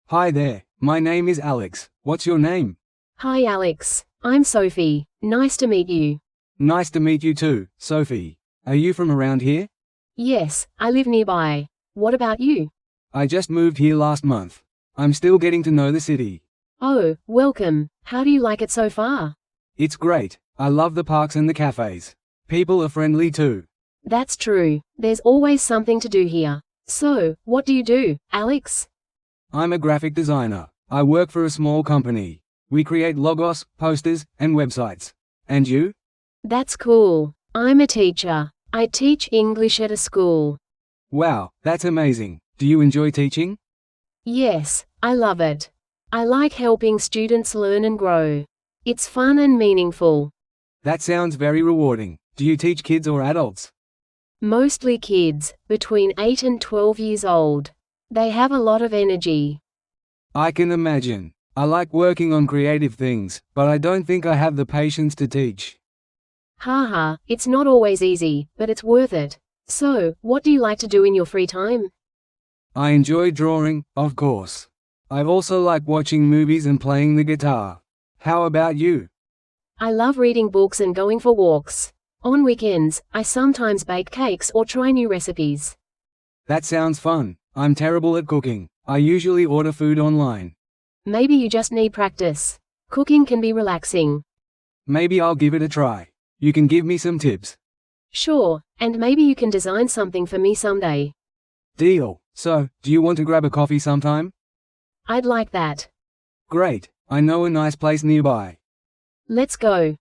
Hi there, my name is Alex. What's your name? Hi Alex, I'm Sophie. Nice to meet you. Nice to meet you too, Sophie. Are you from around here? Yes, I live nearby. What about you? I just moved here last month. I'm still getting to know the city. Oh, welcome. How do you like it so far? It's great. I love the parks and the cafes. People are friendly too. That's true. There's always something to do here. So, what do you do, Alex? I'm a graphic designer. I work for a small company. We create logos, posters, and websites. And you? That's cool. I'm a teacher. I teach English at a school. Wow, that's amazing. Do you enjoy teaching? Yes, I love it. I like helping students learn and grow. It's fun and meaningful. That sounds very rewarding. Do you teach kids or adults? Mostly kids, between 8 and 12 years old. They have a lot of energy. I can imagine. I like working on creative things, but I don't think I have the patience to teach. Haha, it's not always easy, but it's worth it. So, what do you like to do in your free time? I enjoy drawing, of course. I also like watching movies and playing the guitar. How about you? I love reading books and going for walks. On weekends, I sometimes bake cakes or try new recipes. That sounds fun. I'm terrible at cooking. I usually order food online. Maybe you just need practice. Cooking can be relaxing. Maybe I'll give it a try. You can give me some tips. Sure, and maybe you can design something for me someday. Deal. So, do you want to grab a coffee sometime? I'd like that. Great. I know a nice place nearby. Let's go.